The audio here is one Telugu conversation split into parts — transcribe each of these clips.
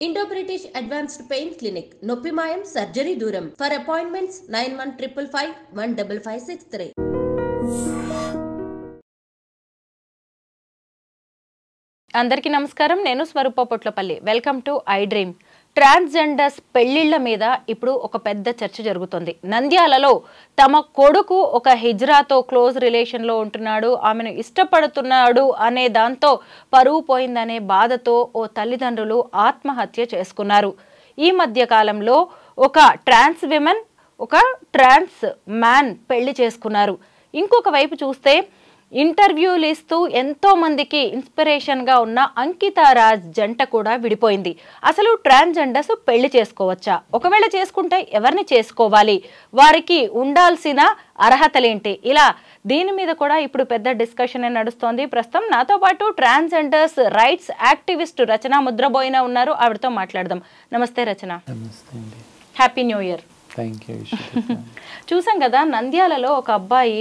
Indo-British Advanced Pain Clinic, Noppimayam Surgery Duram. For appointments 9155 15563. అందరికీ నమస్కారం. నేను Swaroopa Potlapalli. Welcome to I dream. Transgenders పెళ్లిళ్ల మీద ఇప్పుడు ఒక పెద్ద చర్చ జరుగుతుంది. నంద్యాలలో తమ కొడుకు ఒక హిజ్రాతో క్లోజ్ రిలేషన్లో ఉంటున్నాడు, ఆమెను ఇష్టపడుతున్నాడు అనే దాంతో పరువు పోయిందనే బాధతో ఓ తల్లిదండ్రులు ఆత్మహత్య చేసుకున్నారు. ఈ మధ్య కాలంలో ఒక ట్రాన్స్ విమెన్, ఒక ట్రాన్స్ మ్యాన్ పెళ్లి చేసుకున్నారు. ఇంకొక వైపు చూస్తే ఇంటర్వ్యూలు ఇస్తూ ఎంతో మందికి ఇన్స్పిరేషన్గా ఉన్న అంకితా రాజ్ జంట కూడా విడిపోయింది. అసలు ట్రాన్స్జెండర్స్ పెళ్లి చేసుకోవచ్చా? ఒకవేళ చేసుకుంటే ఎవరిని చేసుకోవాలి? వారికి ఉండాల్సిన అర్హతలేంటి? ఇలా దీని మీద కూడా ఇప్పుడు పెద్ద డిస్కషన్ నడుస్తోంది. ప్రస్తుతం నాతో పాటు ట్రాన్స్జెండర్స్ రైట్స్ యాక్టివిస్ట్ రచన ముద్రబోయిన ఉన్నారు. ఆవిడతో మాట్లాడదాం. నమస్తే రచన. Happy new year. చూసాం కదా, నంద్యాలలో ఒక అబ్బాయి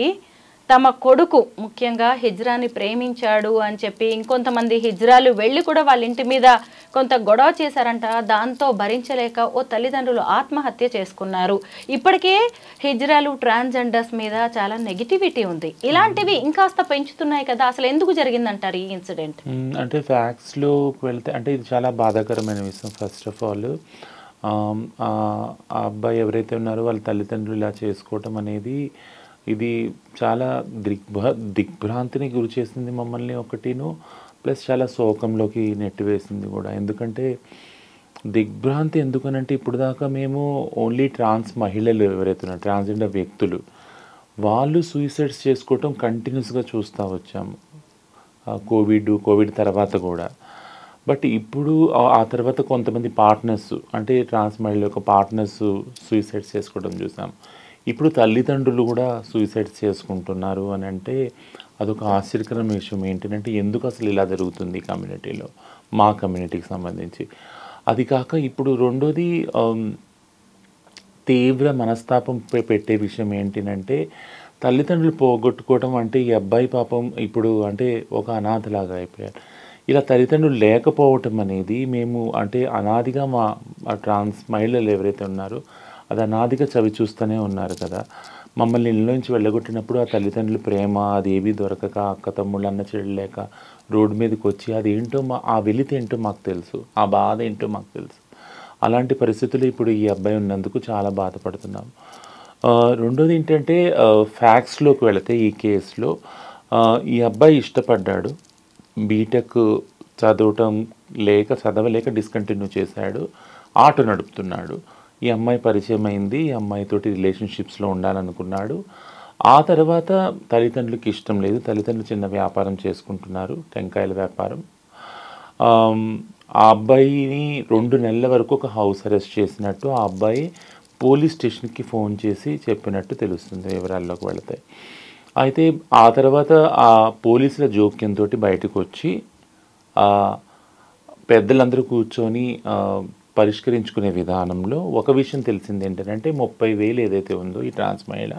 తమ కొడుకు ముఖ్యంగా హిజ్రాని ప్రేమించాడు అని చెప్పి ఇంకొంతమంది హిజ్రాలు వెళ్ళి కూడా వాళ్ళ ఇంటి మీద కొంత గొడవ చేశారంట. దాంతో భరించలేక ఓ తల్లిదండ్రులు ఆత్మహత్య చేసుకున్నారు. ఇప్పటికే హిజ్రాలు ట్రాన్స్జెండర్స్ మీద చాలా నెగిటివిటీ ఉంది. ఇలాంటివి ఇంకాస్త పెంచుతున్నాయి కదా, అసలు ఎందుకు జరిగిందంటారు ఈ ఇన్సిడెంట్? అంటే ఫ్యాక్ట్స్లోకి వెళ్తే అంటే ఇది చాలా బాధాకరమైన విషయం. ఫస్ట్ ఆఫ్ ఆల్ ఆ అబ్బాయి ఎవరైతే ఉన్నారో వాళ్ళ తల్లిదండ్రులు ఇలా చేసుకోవటం అనేది ఇది చాలా దిగ్భ్రాంతిని గురి చేసింది మమ్మల్ని ఒకటిను, ప్లస్ చాలా శోకంలోకి నెట్టివేసింది కూడా. ఎందుకంటే దిగ్భ్రాంతి ఎందుకనంటే ఇప్పుడు దాకా మేము ఓన్లీ ట్రాన్స్ మహిళలు ఎవరైతే ఉన్నారు, ట్రాన్స్జెండర్ వ్యక్తులు, వాళ్ళు సూసైడ్స్ చేసుకోవటం కంటిన్యూస్గా చూస్తూ వచ్చాము. కోవిడ్ తర్వాత కూడా. బట్ ఇప్పుడు ఆ తర్వాత కొంతమంది పార్ట్నర్స్, అంటే ట్రాన్స్ మహిళల యొక్క పార్ట్నర్స్ సూసైడ్స్ చేసుకోవడం చూసాం. ఇప్పుడు తల్లిదండ్రులు కూడా సూసైడ్స్ చేసుకుంటున్నారు అని అంటే అదొక ఆశ్చర్యకరమైన విషయం. ఏంటంటే ఎందుకు అసలు ఇలా జరుగుతుంది కమ్యూనిటీలో, మా కమ్యూనిటీకి సంబంధించి. అది కాక ఇప్పుడు రెండోది తీవ్ర మనస్తాపం పెట్టే విషయం ఏంటంటే తల్లిదండ్రులు పోగొట్టుకోవడం. అంటే ఈ అబ్బాయి పాపం ఇప్పుడు అంటే ఒక అనాథలాగా అయిపోయారు. ఇలా తల్లిదండ్రులు లేకపోవటం అనేది మేము అంటే అనాదిగా మా ట్రాన్స్ మహిళలు ఎవరైతే ఉన్నారో అది అనాదిగా చవి చూస్తూనే ఉన్నారు కదా. మమ్మల్ని ఇళ్ళ నుంచి వెళ్ళగొట్టినప్పుడు ఆ తల్లిదండ్రుల ప్రేమ అది ఏవి దొరకక, అక్క తమ్ముళ్ళు అన్న చెల్లలేక రోడ్డు మీదకి వచ్చి అదేంటో ఆ వెలితి ఏంటో మాకు తెలుసు, ఆ బాధ ఏంటో మాకు తెలుసు. అలాంటి పరిస్థితులు ఇప్పుడు ఈ అబ్బాయి ఉన్నందుకు చాలా బాధపడుతున్నాం. రెండోది ఏంటంటే ఫ్యాక్ట్స్లోకి వెళితే ఈ కేసులో ఈ అబ్బాయి ఇష్టపడ్డాడు, బీటెక్ చదవలేక డిస్కంటిన్యూ చేశాడు, ఆటో నడుపుతున్నాడు. ఈ అమ్మాయి పరిచయం అయింది, ఈ అమ్మాయితోటి రిలేషన్షిప్స్లో ఉండాలనుకున్నాడు. ఆ తర్వాత తల్లిదండ్రులకి ఇష్టం లేదు, తల్లిదండ్రులు చిన్న వ్యాపారం చేసుకుంటున్నారు, టెంకాయల వ్యాపారం. ఆ అబ్బాయిని 2 నెలల వరకు ఒక హౌస్ అరెస్ట్ చేసినట్టు ఆ అబ్బాయి పోలీస్ స్టేషన్కి ఫోన్ చేసి చెప్పినట్టు తెలుస్తుంది వివరాల్లోకి వెళితే. అయితే ఆ తర్వాత ఆ పోలీసుల జోక్యంతో బయటకు వచ్చి పెద్దలందరూ కూర్చొని పరిష్కరించుకునే విధానంలో ఒక విషయం తెలిసింది ఏంటంటే 30,000 ఏదైతే ఉందో ఈ ట్రాన్స్ మహిళ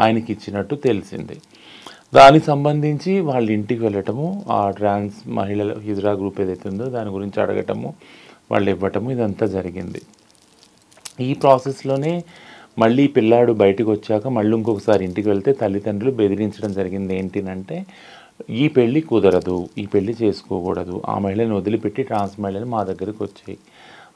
ఆయనకి ఇచ్చినట్టు తెలిసింది. దానికి సంబంధించి వాళ్ళ ఇంటికి వెళ్ళటము, ఆ ట్రాన్స్ మహిళల హిజ్రా గ్రూప్ ఏదైతే ఉందో దాని గురించి అడగటము, వాళ్ళు ఇవ్వటము, ఇదంతా జరిగింది. ఈ ప్రాసెస్లోనే మళ్ళీ పిల్లాడు బయటకు వచ్చాక మళ్ళీ ఇంకొకసారి ఇంటికి వెళ్తే తల్లిదండ్రులు బెదిరించడం జరిగింది. ఏంటినంటే ఈ పెళ్ళి కుదరదు, ఈ పెళ్ళి చేసుకోకూడదు, ఆ మహిళని వదిలిపెట్టి ట్రాన్స్ మహిళని మా దగ్గరికి వచ్చాయి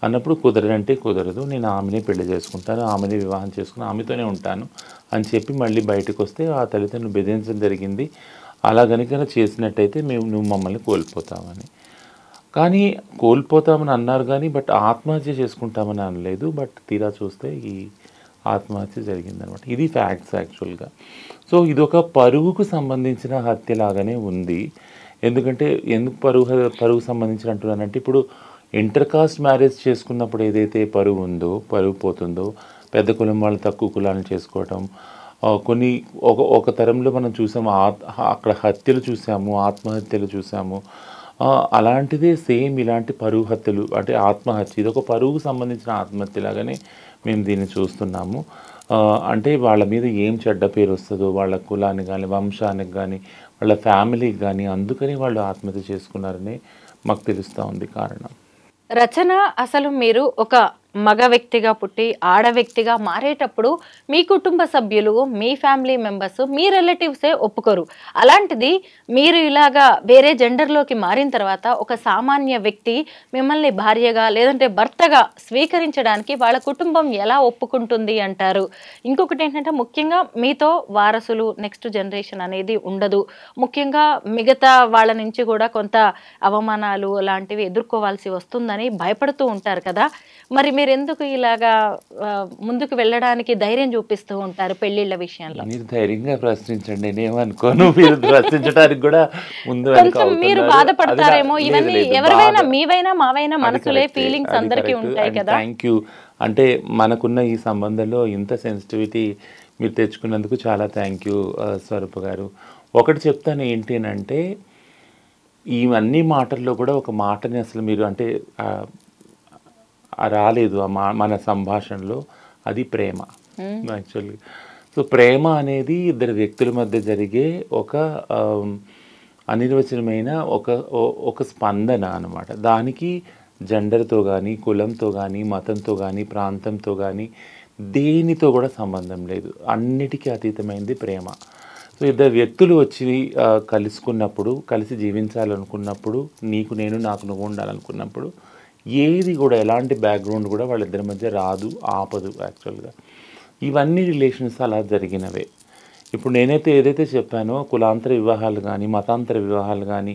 అన్నప్పుడు కుదరదంటే కుదరదు, నేను ఆమెనే పెళ్లి చేసుకుంటాను, ఆమెనే వివాహం చేసుకుని ఆమెతోనే ఉంటాను అని చెప్పి మళ్ళీ బయటకు వస్తే ఆ తల్లిదండ్రులు బెదిరించడం జరిగింది. అలా కనుక చేసినట్టయితే నువ్వు మమ్మల్ని కోల్పోతామని. కానీ కోల్పోతామని అన్నారు కానీ బట్ ఆత్మహత్య చేసుకుంటామని అనలేదు. బట్ తీరా చూస్తే ఈ ఆత్మహత్య జరిగిందనమాట. ఇది ఫ్యాక్ట్స్ యాక్చువల్గా. సో ఇదొక పరువుకు సంబంధించిన హత్యలాగానే ఉంది. ఎందుకంటే ఎందుకు పరువు సంబంధించిన అంటున్నానంటే ఇప్పుడు ఇంటర్ కాస్ట్ మ్యారేజ్ చేసుకున్నప్పుడు ఏదైతే పరువు పోతుందో, పెద్ద కులం వాళ్ళు తక్కువ కులాలను చేసుకోవటం, కొన్ని ఒక తరంలో మనం చూసాము, అక్కడ హత్యలు చూసాము, ఆత్మహత్యలు చూసాము. అలాంటిదే సేమ్ ఇలాంటి పరువు హత్యలు అంటే ఆత్మహత్య, ఇది ఒక పరువుకు సంబంధించిన ఆత్మహత్యలాగానే మేము దీన్ని చూస్తున్నాము. అంటే వాళ్ళ మీద ఏం చెడ్డ పేరు వస్తుందో, వాళ్ళ కులానికి కానీ వంశానికి కానీ వాళ్ళ ఫ్యామిలీకి కానీ, అందుకని వాళ్ళు ఆత్మహత్య చేసుకున్నారని మాకు తెలుస్తూ ఉంది కారణం. రచన, అసలు మీరు ఒక మగ వ్యక్తిగా పుట్టి ఆడ వ్యక్తిగా మారేటప్పుడు మీ కుటుంబ సభ్యులు, మీ ఫ్యామిలీ మెంబర్స్, మీ రిలేటివ్సే ఒప్పుకోరు. అలాంటిది మీరు ఇలాగా వేరే జెండర్లోకి మారిన తర్వాత ఒక సామాన్య వ్యక్తి మిమ్మల్ని భార్యగా లేదంటే భర్తగా స్వీకరించడానికి వాళ్ళ కుటుంబం ఎలా ఒప్పుకుంటుంది అంటారు? ఇంకొకటి ఏంటంటే ముఖ్యంగా మీతో వారసులు, నెక్స్ట్ జనరేషన్ అనేది ఉండదు. ముఖ్యంగా మిగతా వాళ్ళ నుంచి కూడా కొంత అవమానాలు లాంటివి ఎదుర్కోవాల్సి వస్తుందని భయపడుతూ ఉంటారు కదా. మరి మీరు ఎందుకు ఇలాగా ముందుకు వెళ్ళడానికి ధైర్యం చూపిస్తూ ఉంటారు పెళ్లిళ్ళ విషయంలో? మీరు ధైర్యంగా ప్రశ్నించండి, నేనేమనుకోను. మీరు ప్రశ్నించడానికి కూడా ముందు కొంచెం మీరు బాధపడతారేమో. ఇవన్నీ ఎవరివైనా, మీవైనా మావైనా మనసులే ఫీలింగ్స్ అందరికీ ఉంటాయి కదా. Thank you. అంటే మనకున్న ఈ సంబంధంలో ఇంత సెన్సిటివిటీ మీరు తెచ్చుకున్నందుకు చాలా థ్యాంక్ యూ స్వరూప గారు. ఒకటి చెప్తాను ఏంటి అంటే, ఇవన్నీ మాటల్లో కూడా ఒక మాటని అసలు మీరు అంటే రాలేదు మన సంభాషణలో, అది ప్రేమ యాక్చువల్లీ. సో ప్రేమ అనేది ఇద్దరు వ్యక్తుల మధ్య జరిగే ఒక అనిర్వచనమైన ఒక స్పందన అన్నమాట. దానికి జెండర్తో కానీ, కులంతో కానీ, మతంతో కానీ, ప్రాంతంతో కానీ, దేనితో కూడా సంబంధం లేదు. అన్నిటికీ అతీతమైనది ప్రేమ. సో ఇద్దరు వ్యక్తులు వచ్చి కలుసుకున్నప్పుడు, కలిసి జీవించాలనుకున్నప్పుడు, నీకు నేను, నాకు నువ్వు ఉండాలనుకున్నప్పుడు, ఏది కూడా ఎలాంటి బ్యాక్గ్రౌండ్ కూడా వాళ్ళిద్దరి మధ్య రాదు, ఆపదు యాక్చువల్గా. ఇవన్నీ రిలేషన్స్ అలా జరిగినవే. ఇప్పుడు నేనైతే ఏదైతే చెప్పానో, కులాంతర వివాహాలు కానీ, మతాంతర వివాహాలు కానీ,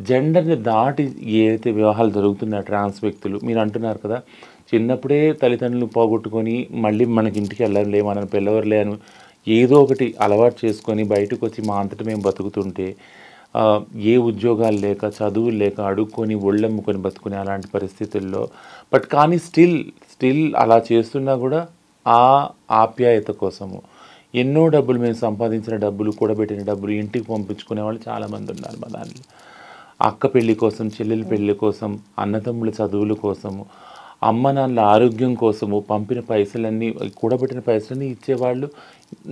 జెండర్ని దాటి ఏదైతే వివాహాలు జరుగుతున్నాయో ట్రాన్స్ వ్యక్తులు, మీరు అంటున్నారు కదా, చిన్నప్పుడే తల్లిదండ్రులు పోగొట్టుకొని మళ్ళీ మనకి ఇంటికి వెళ్ళలే, మన పిల్లవర్లే అని ఏదో ఒకటి అలవాటు చేసుకొని బయటకు వచ్చి మా అంతటా మేము బతుకుతుంటే, ఏ ఉద్యోగాలు లేక, చదువులు లేక, అడుక్కొని ఒళ్ళమ్ముకొని బతుకునే అలాంటి పరిస్థితుల్లో, బట్ కానీ స్టిల్ అలా చేస్తున్నా కూడా ఆ ఆప్యాయత కోసము ఎన్నో డబ్బులు, మేము సంపాదించిన డబ్బులు, కూడబెట్టిన డబ్బులు ఇంటికి పంపించుకునే వాళ్ళు చాలామంది ఉన్నారు మా దాంట్లో. అక్క పెళ్ళి కోసం, చెల్లెల పెళ్ళి కోసం, అన్నదమ్ముల చదువుల కోసము, అమ్మ నాన్నల ఆరోగ్యం కోసము పంపిన పైసలన్నీ, కూడబెట్టిన పైసలన్నీ ఇచ్చేవాళ్ళు.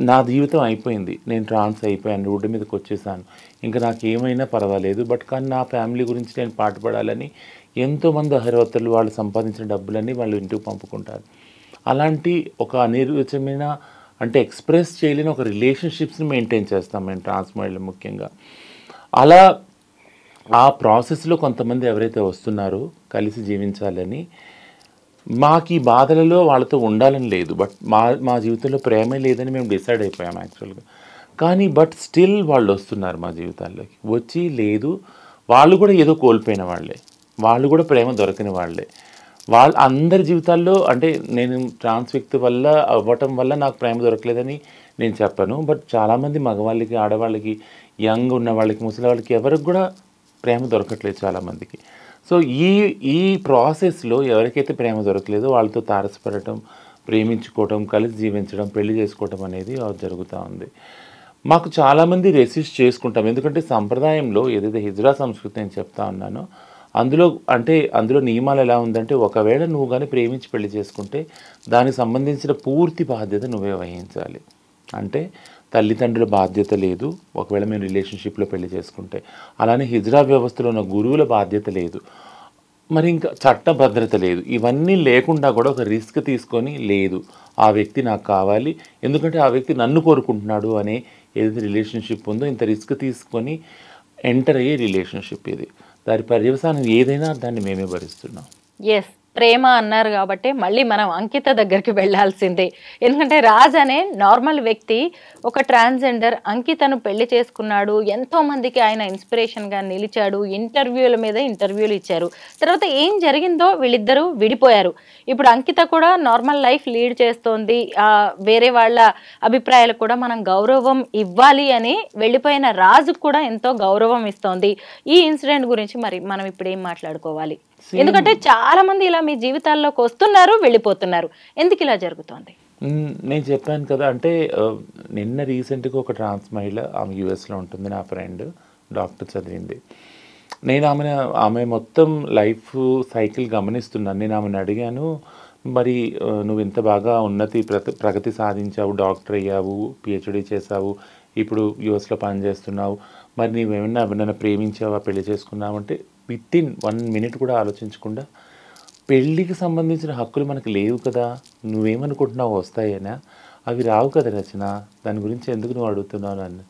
నా జీవితం అయిపోయింది, నేను ట్రాన్స్ అయిపోయాను, రోడ్డు మీదకి వచ్చేసాను, ఇంకా నాకు ఏమైనా పర్వాలేదు, బట్ కానీ నా ఫ్యామిలీ గురించి నేను పాటుపడాలని ఎంతోమంది అహర్వతలు వాళ్ళు సంపాదించిన డబ్బులన్నీ వాళ్ళు ఇంటికి పంపుకుంటారు. అలాంటి ఒక అనిర్వచనమైన అంటే ఎక్స్ప్రెస్ చేయలేని ఒక రిలేషన్షిప్స్ని మెయింటైన్ చేస్తాం మేము ట్రాన్స్ మహిళలు ముఖ్యంగా. అలా ఆ ప్రాసెస్లో కొంతమంది ఎవరైతే వస్తున్నారో కలిసి జీవించాలని, మాకు ఈ బాధలలో వాళ్ళతో ఉండాలని లేదు, బట్ మా జీవితంలో ప్రేమే లేదని మేము డిసైడ్ అయిపోయాం యాక్చువల్గా. కానీ బట్ స్టిల్ వాళ్ళు వస్తున్నారు మా జీవితాల్లోకి. వచ్చి లేదు, వాళ్ళు కూడా ఏదో కోల్పోయిన వాళ్ళే, వాళ్ళు కూడా ప్రేమ దొరకని వాళ్ళే. అందరి జీవితాల్లో అంటే నేను ట్రాన్స్ వ్యక్తి వల్ల అవ్వటం వల్ల నాకు ప్రేమ దొరకలేదని నేను చెప్పను, బట్ చాలామంది మగవాళ్ళకి, ఆడవాళ్ళకి, యంగ్ ఉన్న వాళ్ళకి, ముసలి వాళ్ళకి ఎవరికి కూడా ప్రేమ దొరకట్లేదు చాలామందికి. సో ఈ ప్రాసెస్లో ఎవరికైతే ప్రేమ దొరకలేదో వాళ్ళతో తారసపడటం, ప్రేమించుకోవటం, కలిసి జీవించడం, పెళ్లి చేసుకోవటం అనేది జరుగుతూ ఉంది. మాకు చాలామంది రెసిస్ట్ చేసుకుంటాం, ఎందుకంటే సంప్రదాయంలో ఏదైతే హిజ్రా సంస్కృతి నేను చెప్తా ఉన్నానో అందులో నియమాలు ఎలా ఉందంటే, ఒకవేళ నువ్వు కానీ ప్రేమించి పెళ్లి చేసుకుంటే దానికి సంబంధించిన పూర్తి బాధ్యత నువ్వే వహించాలి. అంటే తల్లిదండ్రుల బాధ్యత లేదు ఒకవేళ మేము రిలేషన్షిప్లో పెళ్లి చేసుకుంటే, అలానే హిజ్రా వ్యవస్థలో ఉన్న గురువుల బాధ్యత లేదు, మరి ఇంకా చట్టభద్రత లేదు. ఇవన్నీ లేకుండా కూడా ఒక రిస్క్ తీసుకొని, లేదు ఆ వ్యక్తి నాకు కావాలి, ఎందుకంటే ఆ వ్యక్తి నన్ను కోరుకుంటున్నాడు అనే ఏదైతే రిలేషన్షిప్ ఉందో, ఇంత రిస్క్ తీసుకొని ఎంటర్ అయ్యే రిలేషన్షిప్ ఇది. దాని పర్యవసానం ఏదైనా దాన్ని మేమే భరిస్తున్నాం. ఎస్, ప్రేమ అన్నారు కాబట్టి మళ్ళీ మనం అంకిత దగ్గరికి వెళ్ళాల్సిందే. ఎందుకంటే రాజ్ అనే నార్మల్ వ్యక్తి ఒక ట్రాన్స్జెండర్ అంకితను పెళ్లి చేసుకున్నాడు, ఎంతో మందికి ఆయన ఇన్స్పిరేషన్గా నిలిచాడు, ఇంటర్వ్యూల మీద ఇంటర్వ్యూలు ఇచ్చారు. తర్వాత ఏం జరిగిందో వీళ్ళిద్దరూ విడిపోయారు. ఇప్పుడు అంకిత కూడా నార్మల్ లైఫ్ లీడ్ చేస్తోంది, వేరే వాళ్ళ అభిప్రాయాలకు కూడా మనం గౌరవం ఇవ్వాలి అని వెళ్ళిపోయిన రాజుకు కూడా ఎంతో గౌరవం ఇస్తోంది. ఈ ఇన్సిడెంట్ గురించి మరి మనం ఇప్పుడు ఏం మాట్లాడుకోవాలి? ఎందుకంటే చాలా మంది ఇలా మీ జీవితాల్లోకి వస్తున్నారు, వెళ్ళిపోతున్నారు, ఎందుకు ఇలా జరుగుతోంది? నేను చెప్పాను కదా, అంటే నిన్న రీసెంట్గా ఒక ట్రాన్స్ మహిళ, ఆమె యూఎస్లో ఉంటుంది, నా ఫ్రెండ్, డాక్టర్ చదివింది. నేను ఆమె మొత్తం లైఫ్ సైకిల్ గమనిస్తున్నాను. నేను ఆమెను అడిగాను, మరి నువ్వు ఇంత బాగా ప్రగతి సాధించావు, డాక్టర్ అయ్యావు, పిహెచ్డి చేసావు, ఇప్పుడు యూఎస్లో పనిచేస్తున్నావు, మరి నీవేమన్నా ఎవరినైనా ప్రేమించావా, పెళ్లి చేసుకున్నావు అంటే విత్ ఇన్ 1 minute కూడా ఆలోచించకుండా పెళ్ళికి సంబంధించిన హక్కులు మనకు లేవు కదా, నువ్వేమనుకుంటున్నావు వస్తాయేనా, అవి రావు కదా రచన, దాని గురించి ఎందుకు నువ్వు అడుగుతున్నావు నన్ను.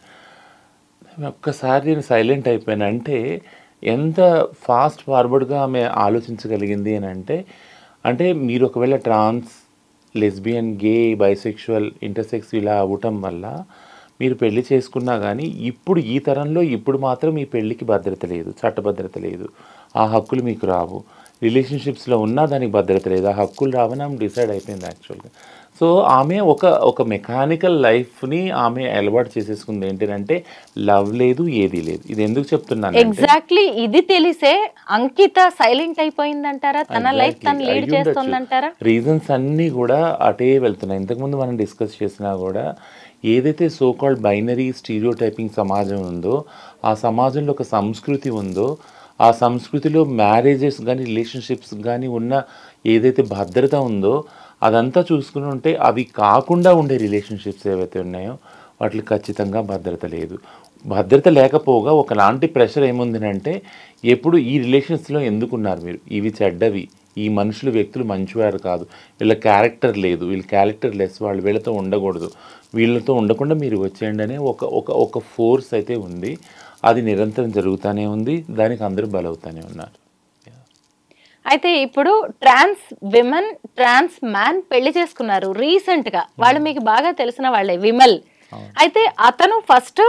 ఒక్కసారి నేను సైలెంట్ అయిపోయాను. అంటే ఎంత ఫాస్ట్ ఫార్వర్డ్గా ఆమె ఆలోచించగలిగింది అని అంటే మీరు ఒకవేళ ట్రాన్స్, లెస్బియన్, గే, బైసెక్షువల్, ఇంటర్సెక్స్ ఇలా అవ్వటం వల్ల మీరు పెళ్లి చేసుకున్నా కానీ ఇప్పుడు ఈ తరంలో ఇప్పుడు మాత్రం ఈ పెళ్ళికి భద్రత లేదు, చట్టభద్రత లేదు, ఆ హక్కులు మీకు రావు. రిలేషన్షిప్స్లో ఉన్నా దానికి భద్రత లేదు, ఆ హక్కులు రావని ఆమె డిసైడ్ అయిపోయింది యాక్చువల్గా. సో ఆమె ఒక మెకానికల్ లైఫ్ని ఆమె అలవాటు చేసేసుకుంది. ఏంటంటే లవ్ లేదు, ఏది లేదు. ఇది ఎందుకు చెప్తున్నాను, ఎగ్జాక్ట్లీ ఇది తెలిసే అంకిత సైలెంట్ అయిపోయిందంటారా, తన లైఫ్ తను లీడ్ చేస్తుందంటారా? రీజన్స్ అన్నీ కూడా అటే వెళ్తున్నాయి. ఇంతకుముందు మనం డిస్కస్ చేసినా కూడా ఏదైతే సోకాల్డ్ బైనరీ స్టీరియోటైపింగ్ సమాజం ఉందో, ఆ సమాజంలో ఒక సంస్కృతి ఉందో, ఆ సంస్కృతిలో మ్యారేజెస్ కానీ రిలేషన్షిప్స్ కానీ ఉన్న ఏదైతే భద్రత ఉందో అదంతా చూసుకుని ఉంటే అవి కాకుండా ఉండే రిలేషన్షిప్స్ ఏవైతే ఉన్నాయో వాటికి ఖచ్చితంగా భద్రత లేదు. భద్రత లేకపోగా ఒకలాంటి ప్రెషర్ ఏముందంటే ఎప్పుడు ఈ రిలేషన్స్లో ఎందుకున్నారు మీరు, ఇవి చెడ్డవి, ఈ మనుషులు వ్యక్తులు మంచివారు కాదు, వీళ్ళ క్యారెక్టర్ లేదు, వీళ్ళ క్యారెక్టర్ లెస్, వాళ్ళు వీళ్ళతో ఉండకూడదు, వీళ్ళతో ఉండకుండా మీరు వచ్చేయండి అనే ఒక ఫోర్స్ అయితే ఉంది. అది నిరంతరం జరుగుతూనే ఉంది, దానికి అందరూ బలవుతూనే ఉన్నారు. అయితే ఇప్పుడు ట్రాన్స్ విమెన్, ట్రాన్స్ మ్యాన్ పెళ్లి చేసుకున్నారు రీసెంట్ గా. వాళ్ళు మీకు బాగా తెలిసిన వాళ్ళే, విమల్. అయితే అతను ఫస్ట్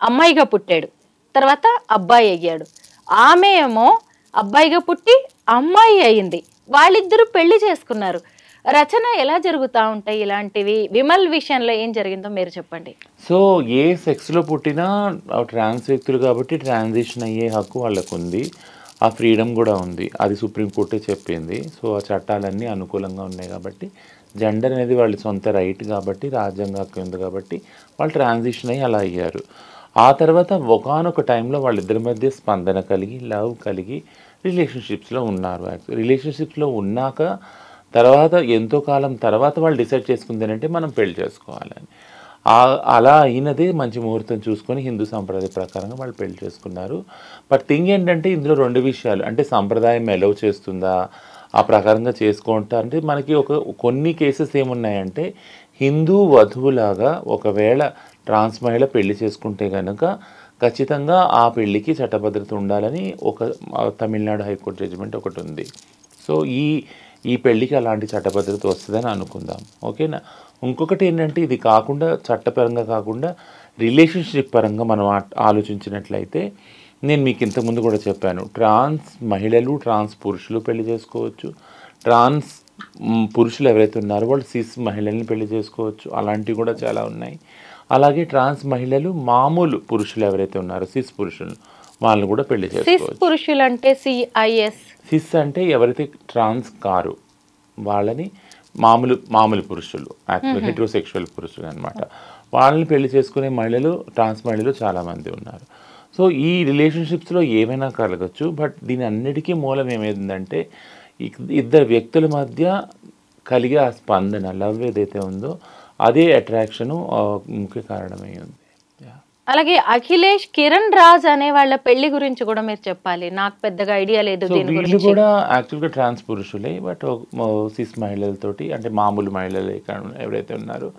అమ్మాయిగా పుట్టాడు, తర్వాత అబ్బాయి అయ్యాడు. ఆమె ఏమో అబ్బాయిగా పుట్టి అమ్మాయి అయింది. వాళ్ళిద్దరూ పెళ్లి చేసుకున్నారు. రచన ఎలా జరుగుతూ ఉంటాయి ఇలాంటివి? విమల్ విషయంలో ఏం జరిగిందో మీరు చెప్పండి. సో ఏ సెక్స్లో పుట్టినా ట్రాన్స్ వ్యక్తులు కాబట్టి ట్రాన్సిషన్ అయ్యే హక్కు వాళ్ళకు ఉంది, ఆ ఫ్రీడమ్ కూడా ఉంది. అది సుప్రీంకోర్టే చెప్పింది. సో ఆ చట్టాలన్నీ అనుకూలంగా ఉన్నాయి కాబట్టి, జెండర్ అనేది వాళ్ళ సొంత రైట్ కాబట్టి, రాజ్యాంగ హక్కు ఉంది కాబట్టి వాళ్ళు ట్రాన్సిషన్ అయ్యి అలా అయ్యారు. ఆ తర్వాత ఒకానొక టైంలో వాళ్ళిద్దరి మధ్య స్పందన కలిగి, లవ్ కలిగి రిలేషన్షిప్స్లో ఉన్నారు. రిలేషన్షిప్స్లో ఉన్నాక తర్వాత ఎంతో కాలం తర్వాత వాళ్ళు డిసైడ్ చేసుకుంది అంటే మనం పెళ్లి చేసుకోవాలని. అలా అయినదే మంచి ముహూర్తం చూసుకొని హిందూ సంప్రదాయ ప్రకారంగా వాళ్ళు పెళ్లి చేసుకున్నారు. బట్ థింగ్ ఏంటంటే ఇందులో రెండు విషయాలు, అంటే సంప్రదాయం ఎలవ్ చేస్తుందా, ఆ ప్రకారంగా చేసుకుంటా అంటే మనకి కొన్ని కేసెస్ ఏమున్నాయంటే హిందూ వధువులాగా ఒకవేళ ట్రాన్స్ మహిళ పెళ్లి చేసుకుంటే కనుక ఖచ్చితంగా ఆ పెళ్లికి చట్టభద్రత ఉండాలని ఒక తమిళనాడు హైకోర్టు జడ్జిమెంట్ ఒకటి ఉంది. సో ఈ పెళ్ళికి అలాంటి చట్టభద్రత వస్తుందని అనుకుందాం, ఓకేనా. ఇంకొకటి ఏంటంటే ఇది కాకుండా చట్టపరంగా కాకుండా రిలేషన్షిప్ పరంగా మనం ఆలోచించినట్లయితే నేను మీకు ఇంతకుముందు కూడా చెప్పాను, ట్రాన్స్ మహిళలు, ట్రాన్స్ పురుషులు పెళ్లి చేసుకోవచ్చు. ట్రాన్స్ పురుషులు ఎవరైతే ఉన్నారో వాళ్ళు సిస్ మహిళల్ని పెళ్లి చేసుకోవచ్చు, అలాంటివి కూడా చాలా ఉన్నాయి. అలాగే ట్రాన్స్ మహిళలు మామూలు పురుషులు ఎవరైతే ఉన్నారో సిస్ పురుషులు వాళ్ళని కూడా పెళ్లి చేసుకోవచ్చు. పురుషులు అంటే సిస్ అంటే ఎవరైతే ట్రాన్స్ కారు వాళ్ళని మామూలు పురుషులు, యాక్చువల్ హెట్రోసెక్షువల్ పురుషులు అనమాట. వాళ్ళని పెళ్లి చేసుకునే మహిళలు, ట్రాన్స్ మహిళలు చాలామంది ఉన్నారు. సో ఈ రిలేషన్షిప్స్లో ఏమైనా కలగచ్చు. బట్ దీని అన్నిటికీ మూలం ఏమైందంటే ఇద్దరు వ్యక్తుల మధ్య కలిగే ఆ స్పందన, లవ్ ఏదైతే ఉందో అదే అట్రాక్షను ముఖ్య కారణమై ఉంది. అలాగే అఖిలేష్, కిరణ్ రాజ్ అనే వాళ్ళ పెళ్లి గురించి కూడా మీరు చెప్పాలి, నాకు పెద్దగా ఐడియా లేదు. వీళ్ళు కూడా యాక్చువల్గా ట్రాన్స్ పురుషులే, బట్ సిస్ మహిళలతోటి అంటే మామూలు మహిళలు ఎవరైతే ఉన్నారో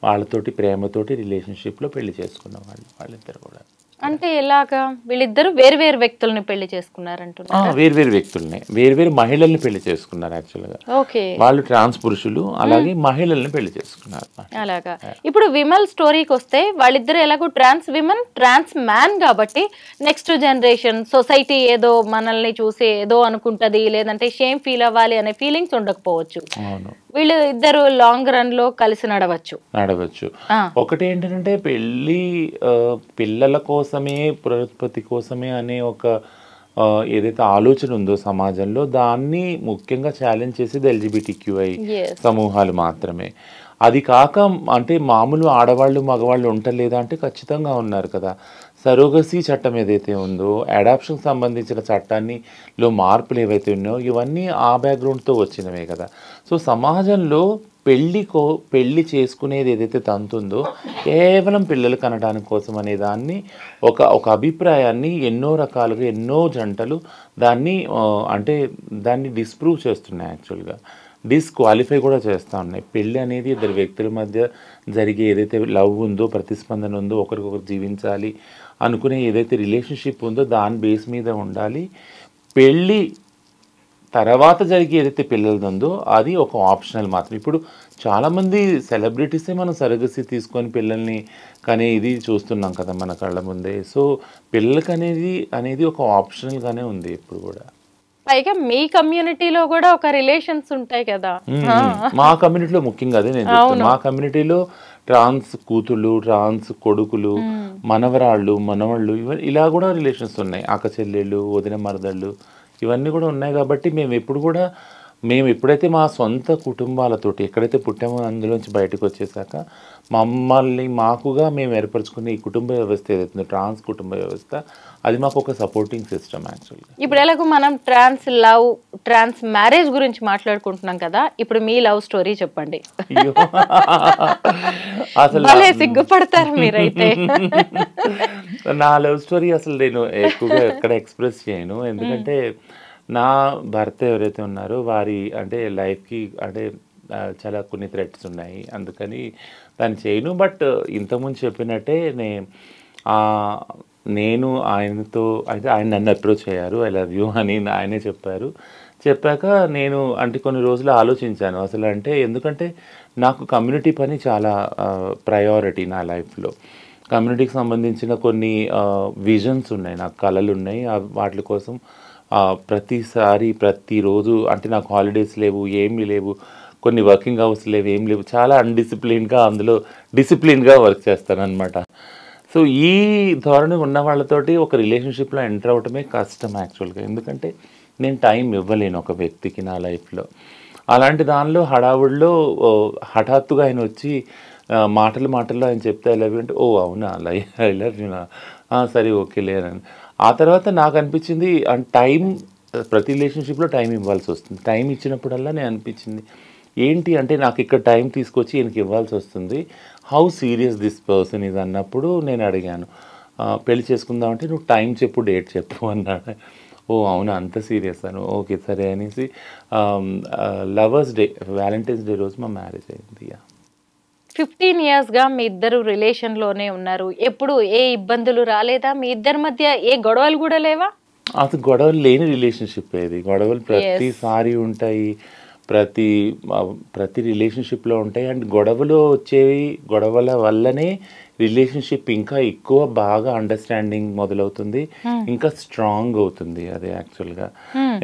వాళ్ళతోటి ప్రేమతోటి రిలేషన్షిప్లో పెళ్లి చేసుకున్న వాళ్ళిద్దరు కూడా. అంటే ఎలాగా వీళ్ళిద్దరు వేరు వ్యక్తుల్ని పెళ్లి చేసుకున్నారంటున్నారు? వేరు వ్యక్తుల్ని, వేరు మహిళల్ని పెళ్లి చేసుకున్నారు యాక్చువల్గా. ఓకే, వాళ్ళు ట్రాన్స్ పురుషులు, అలాగే మహిళల్ని పెళ్లి చేసుకున్నారు. అలాగా. ఇప్పుడు విమల్ స్టోరీకి వస్తే వాళ్ళిద్దరు ఎలాగో ట్రాన్స్ విమన్, ట్రాన్స్ మ్యాన్ కాబట్టి నెక్స్ట్ జనరేషన్ సొసైటీ ఏదో మనల్ని చూసి ఏదో అనుకుంటది, లేదంటే షేమ్ ఫీల్ అవ్వాలి అనే ఫీలింగ్స్ ఉండకపోవచ్చు. అవును, వీళ్ళు ఇద్దరు లాంగ్ రన్ లో కలిసి నడవచ్చు. ఒకటి ఏంటంటే పెళ్ళి పిల్లల కోసమే, పునరుత్పత్తి కోసమే అనే ఒక ఏదైతే ఆలోచన ఉందో సమాజంలో దాన్ని ముఖ్యంగా ఛాలెంజ్ చేసేది LGBTQI సమూహాలు మాత్రమే. అది కాక అంటే మామూలు ఆడవాళ్ళు మగవాళ్ళు ఉండలేదా అంటే ఖచ్చితంగా ఉన్నారు కదా. సరోగసీ చట్టం ఏదైతే ఉందో, అడాప్షన్కి సంబంధించిన చట్టాన్నిలో మార్పులు ఏవైతే ఉన్నాయో ఇవన్నీ ఆ బ్యాక్గ్రౌండ్తో వచ్చినవే కదా. సో సమాజంలో పెళ్ళి చేసుకునేది ఏదైతే తంతుందో కేవలం పిల్లలు కనడానికి కోసం అనే దాన్ని ఒక అభిప్రాయాన్ని ఎన్నో రకాలుగా ఎన్నో జంటలు దాన్ని అంటే దాన్ని డిస్ప్రూవ్ చేస్తున్నాయి, యాక్చువల్గా డిస్క్వాలిఫై కూడా చేస్తూ ఉన్నాయి. పెళ్ళి అనేది ఇద్దరు వ్యక్తుల మధ్య జరిగే ఏదైతే లవ్ ఉందో, ప్రతిస్పందన ఉందో, ఒకరికొకరు జీవించాలి అనుకునే ఏదైతే రిలేషన్షిప్ ఉందో దాని బేస్ మీద ఉండాలి. పెళ్ళి తర్వాత జరిగే ఏదైతే పిల్లలది ఉందో అది ఒక ఆప్షనల్ మాత్రం. ఇప్పుడు చాలామంది సెలబ్రిటీసే మనం సరగసి తీసుకొని పిల్లల్ని కానీ ఇది చూస్తున్నాం కదా మన కళ్ళ ముందే. సో పిల్లలకి అనేది ఒక ఆప్షనల్గానే ఉంది ఇప్పుడు కూడా. పైగా మీ కమ్యూనిటీలో కూడా ఒక రిలేషన్స్ ఉంటాయి కదా. మా కమ్యూనిటీలో ముఖ్యంగా అదే నేను చెప్తాను. మా కమ్యూనిటీలో ట్రాన్స్ కూతుళ్ళు, ట్రాన్స్ కొడుకులు, మనవరాళ్ళు, మనవళ్ళు ఇలా కూడా రిలేషన్స్ ఉన్నాయి. అక్క చెల్లెళ్ళు, వదిన మరదళ్ళు ఇవన్నీ కూడా ఉన్నాయి. కాబట్టి మేము ఎప్పుడైతే మా సొంత కుటుంబాలతోటి ఎక్కడైతే పుట్టామో అందులోంచి బయటకు వచ్చేసాక మాకుగా మేము ఏర్పరచుకునే ఈ కుటుంబ వ్యవస్థ ఏదైతుందో ట్రాన్స్ కుటుంబ వ్యవస్థ అది మాకు ఒక సపోర్టింగ్ సిస్టమ్ యాక్చువల్గా. ఇప్పుడు ఎలాగో మనం ట్రాన్స్ మ్యారేజ్ గురించి మాట్లాడుకుంటున్నాం కదా, ఇప్పుడు మీ లవ్ స్టోరీ చెప్పండి. అసలు సిగ్గుపడతారు మీరైతే. నా లవ్ స్టోరీ అసలు నేను ఎక్కువగా ఎక్కడ ఎక్స్ప్రెస్ చేయను, ఎందుకంటే నా భర్త ఎవరైతే ఉన్నారో వారి అంటే లైఫ్కి అంటే చాలా కొన్ని థ్రెట్స్ ఉన్నాయి, అందుకని దాన్ని చేయను. బట్ ఇంతకుముందు చెప్పినట్టే నేను ఆయనతో అయితే ఆయన నన్ను అప్రోచ్ అయ్యారు, ఐ లవ్ యూ అని ఆయనే చెప్పాక నేను అంటే కొన్ని రోజులు ఆలోచించాను అసలు. అంటే ఎందుకంటే నాకు కమ్యూనిటీ పని చాలా ప్రయారిటీ నా లైఫ్లో. కమ్యూనిటీకి సంబంధించిన కొన్ని విజన్స్ ఉన్నాయి, నాకు కళలు ఉన్నాయి. వాటి కోసం ప్రతిరోజు అంటే నాకు హాలిడేస్ లేవు, ఏమీ లేవు, కొన్ని వర్కింగ్ అవర్స్ లేవు, ఏం లేవు, చాలా అన్డిసిప్లిన్గా అందులో డిసిప్లిన్గా వర్క్ చేస్తాను అనమాట. సో ఈ ధోరణి ఉన్న వాళ్ళతోటి ఒక రిలేషన్షిప్లో ఎంటర్ అవటమే కష్టం యాక్చువల్గా, ఎందుకంటే నేను టైం ఇవ్వలేను ఒక వ్యక్తికి నా లైఫ్లో. అలాంటి దానిలో హడావుడిలో హఠాత్తుగా ఆయన వచ్చి మాటల్లో ఆయన చెప్తే ఐ లవ్ యూ అంటే, ఓ అవునా ఐ లవ్ యూనా, సరే ఓకే లేనని. ఆ తర్వాత నాకు అనిపించింది టైం ప్రతి రిలేషన్షిప్లో టైం ఇవ్వాల్సి వస్తుంది. టైం ఇచ్చినప్పుడల్లా నేను అనిపించింది ఏంటి అంటే నాకు ఇక్కడ టైం తీసుకొచ్చి ఈయనకి ఇవ్వాల్సి వస్తుంది, హౌ సీరియస్ దిస్ పర్సన్ ఇది అన్నప్పుడు నేను అడిగాను, పెళ్లి చేసుకుందామంటే నువ్వు టైం చెప్పు, డేట్ చెప్పు అన్నాడు. ఓ అవునా అంత సీరియస్ అను, ఓకే సరే అనేసి లవర్స్ డే వ్యాలంటైన్స్ డే రోజు మా మ్యారేజ్ అయింది. 15 yearsగా మీ ఇద్దరు రిలేషన్లోనే ఉన్నారు, ఎప్పుడు ఏ ఇబ్బందులు రాలేదా? మీ ఇద్దరి మధ్య ఏ గొడవలు కూడా లేవా? అసలు గొడవలు లేని రిలేషన్షిప్ ఏది, గొడవలు ప్రతిసారి ఉంటాయి, ప్రతి రిలేషన్షిప్లో ఉంటాయి. అండ్ గొడవలు వచ్చేవి, గొడవల వల్లనే రిలేషన్షిప్ ఇంకా ఎక్కువ బాగా అండర్స్టాండింగ్ మొదలవుతుంది, ఇంకా స్ట్రాంగ్ అవుతుంది అది యాక్చువల్గా.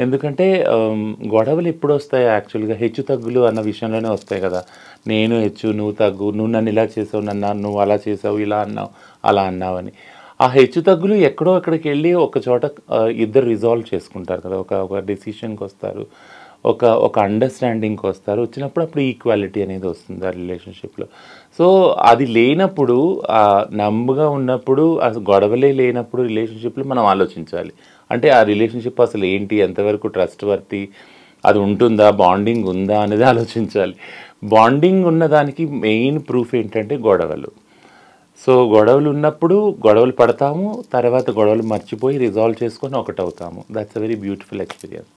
ఎందుకంటే గొడవలు ఎప్పుడు వస్తాయి యాక్చువల్గా, హెచ్చు తగ్గులు అన్న విషయంలోనే వస్తాయి కదా. నేను హెచ్చు, నువ్వు తగ్గు, నువ్వు నన్ను ఇలా చేసావు, నువ్వు అలా చేసావు, ఇలా అన్నావు, అలా అన్నావు అని. ఆ హెచ్చు తగ్గులు ఎక్కడో అక్కడికి వెళ్ళి ఒక చోట ఇద్దరు రిజాల్వ్ చేసుకుంటారు కదా, ఒక డెసిషన్కి వస్తారు, ఒక అండర్స్టాండింగ్కి వస్తారు. అప్పుడు ఈక్వాలిటీ అనేది వస్తుంది ఆ రిలేషన్షిప్లో. సో అది లేనప్పుడు, నంబుగా ఉన్నప్పుడు, అసలు గొడవలే లేనప్పుడు రిలేషన్షిప్లో మనం ఆలోచించాలి. అంటే ఆ రిలేషన్షిప్ అసలు ఏంటి, ఎంతవరకు ట్రస్ట్ వర్తి, అది ఉంటుందా, బాండింగ్ ఉందా అనేది ఆలోచించాలి. బాండింగ్ ఉన్నదానికి మెయిన్ ప్రూఫ్ ఏంటంటే గొడవలు. సో గొడవలు ఉన్నప్పుడు గొడవలు పడతాము, తర్వాత గొడవలు మర్చిపోయి రిజాల్వ్ చేసుకొని ఒకటవుతాము. That's a very beautiful experience.